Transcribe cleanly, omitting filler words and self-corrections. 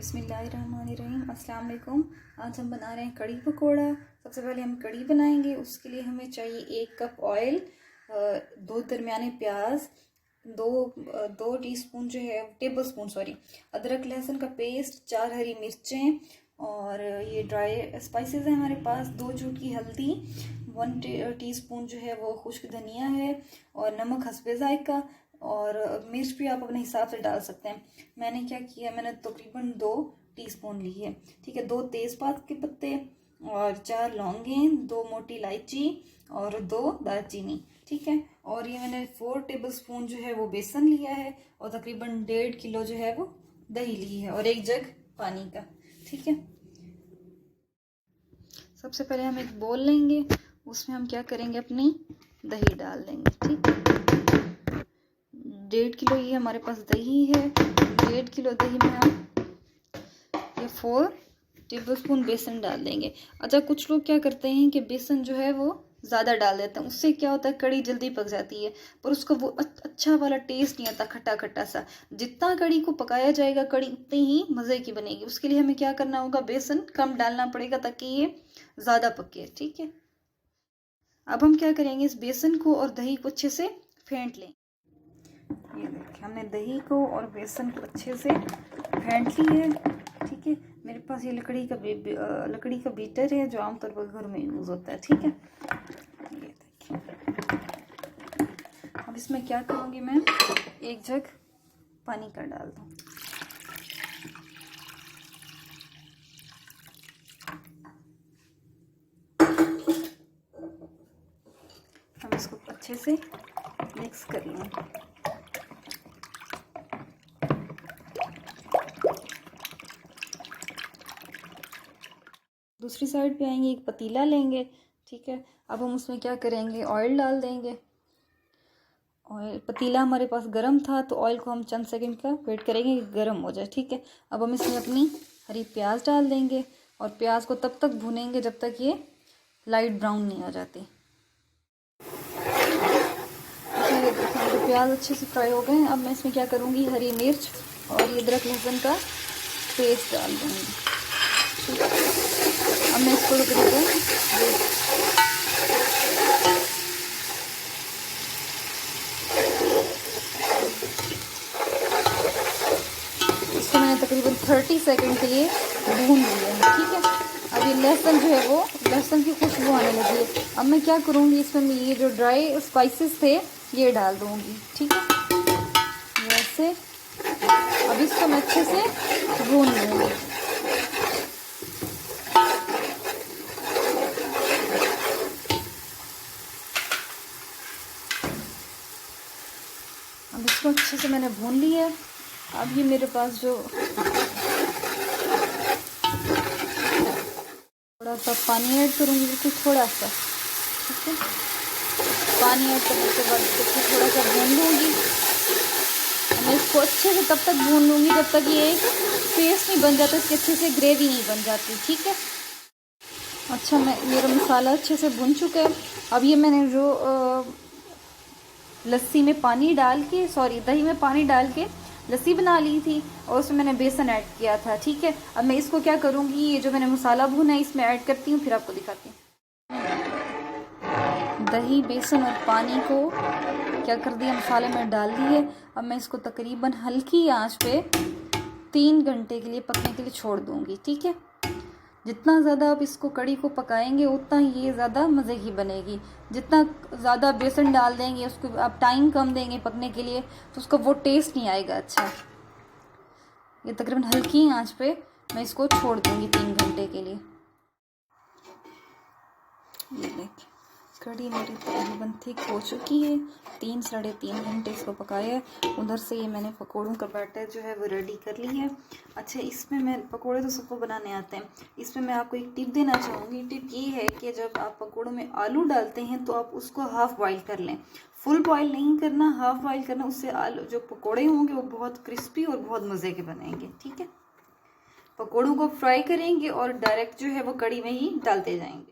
बिस्मिल्लाहिर्रहमानिर्रहीम। अस्सलाम वालेकुम। आज हम बना रहे हैं कड़ी पकोड़ा। सबसे पहले हम कड़ी बनाएंगे। उसके लिए हमें चाहिए 1 कप ऑयल, 2 दरमियाने प्याज, दो टीस्पून जो है टेबल स्पून अदरक लहसुन का पेस्ट, 4 हरी मिर्चें और ये ड्राई स्पाइसेस हैं हमारे पास, 2 चुटकी हल्दी, 1 टीस्पून जो है वो खुश्क धनिया है और नमक हस्बे जायका, और मिर्च भी आप अपने हिसाब से डाल सकते हैं। मैंने क्या किया, मैंने तकरीबन 2 टीस्पून ली है, ठीक है। 2 तेज़पात के पत्ते और 4 लौंगें, 2 मोटी इलायची और 2 दालचीनी, ठीक है। और ये मैंने 4 टेबल स्पून जो है वो बेसन लिया है और तकरीबन 1.5 किलो जो है वो दही ली है और 1 जग पानी का, ठीक है। सबसे पहले हम एक बोल लेंगे, उसमें हम क्या करेंगे, अपनी दही डाल देंगे, ठीक है। 1.5 किलो ये हमारे पास दही है। 1.5 किलो दही में हम ये 4 टेबल स्पून बेसन डाल देंगे। अच्छा, कुछ लोग क्या करते हैं कि बेसन जो है वो ज़्यादा डाल देते हैं, उससे क्या होता है कड़ी जल्दी पक जाती है, पर उसका वो अच्छा वाला टेस्ट नहीं आता, खट्टा खट्टा सा। जितना कड़ी को पकाया जाएगा कड़ी उतनी ही मज़े की बनेगी। उसके लिए हमें क्या करना होगा, बेसन कम डालना पड़ेगा ताकि ये ज़्यादा पके, ठीक है। अब हम क्या करेंगे, इस बेसन को और दही को अच्छे से फेंट लें। ये देखिए, हमने दही को और बेसन को अच्छे से फेंट ली है, ठीक है। मेरे पास ये लकड़ी का बीटर है जो आमतौर पर घर में यूज़ होता है, ठीक है। ये देखिए, अब इसमें क्या करूँगी मैं, 1 जग पानी का डाल दूँ। हम इसको अच्छे से मिक्स कर लेंगे। दूसरी साइड पे आएंगे, एक पतीला लेंगे, ठीक है। अब हम उसमें क्या करेंगे, ऑयल डाल देंगे। ऑयल, पतीला हमारे पास गरम था तो ऑयल को हम चंद सेकंड का वेट करेंगे कि गरम हो जाए, ठीक है। अब हम इसमें अपनी हरी प्याज डाल देंगे और प्याज को तब तक भूनेंगे जब तक ये लाइट ब्राउन नहीं हो जाती। तो प्याज अच्छे से फ्राई हो गए। अब मैं इसमें क्या करूँगी, हरी मिर्च और ये अदरक लहसुन का पेस्ट डाल दूँगी, ठीक है। अब मैं इसको तकरीबन इसको मैंने तकरीबन 30 सेकंड के लिए भून लिया है, ठीक है। अब ये लहसुन जो है वो लहसुन की खुशबू आने लगी है। अब मैं क्या करूँगी, इसमें ये जो ड्राई स्पाइसेस थे ये डाल दूँगी, ठीक है, वैसे। अब इसको मैं अच्छे से भून लूँगी। अब इसको अच्छे से मैंने भून लिया है। अब ये मेरे पास जो थोड़ा सा पानी ऐड करूँगी, बिल्कुल थोड़ा सा, ठीक है। पानी ऐड करने के बाद इसको थोड़ा सा भून लूँगी। मैं इसको अच्छे से तब तक भून लूँगी जब तक ये एक पेस्ट नहीं बन जाता, इसकी अच्छे से ग्रेवी नहीं बन जाती, ठीक है। अच्छा, मेरा मसाला अच्छे से भुन चुका है। अब ये मैंने जो लस्सी में पानी डाल के, दही में पानी डाल के लस्सी बना ली थी और उसमें मैंने बेसन ऐड किया था, ठीक है। अब मैं इसको क्या करूँगी, ये जो मैंने मसाला भुना है इसमें ऐड करती हूँ, फिर आपको दिखाती हूँ। दही, बेसन और पानी को क्या कर दिया, मसाले में डाल दिए। अब मैं इसको तकरीबन हल्की आंच पे 3 घंटे के लिए पकने के लिए छोड़ दूँगी, ठीक है। जितना ज़्यादा आप इसको कड़ी को पकाएंगे उतना ये ज़्यादा मज़े की बनेगी। जितना ज़्यादा बेसन डाल देंगे, उसको आप टाइम कम देंगे पकने के लिए तो उसका वो टेस्ट नहीं आएगा अच्छा। ये तकरीबन हल्की आंच पे मैं इसको छोड़ दूँगी 3 घंटे के लिए। ये देखिए, कड़ी मेरी तकरीबन थिक हो चुकी है। 3 साढ़े 3 घंटे इसको पकाया है। उधर से ये मैंने पकौड़ों का बैटर जो है वो रेडी कर ली है। अच्छा, इसमें मैं पकौड़े तो सबको बनाने आते हैं, इसमें मैं आपको एक टिप देना चाहूँगी। टिप ये है कि जब आप पकौड़ों में आलू डालते हैं तो आप उसको हाफ़ बॉईल कर लें, फुल बॉईल नहीं करना, हाफ़ बॉईल करना। उससे आलू जो पकौड़े होंगे वो बहुत क्रिस्पी और बहुत मज़े के बनेंगे, ठीक है। पकौड़ों को फ्राई करेंगे और डायरेक्ट जो है वो कड़ी में ही डालते जाएंगे।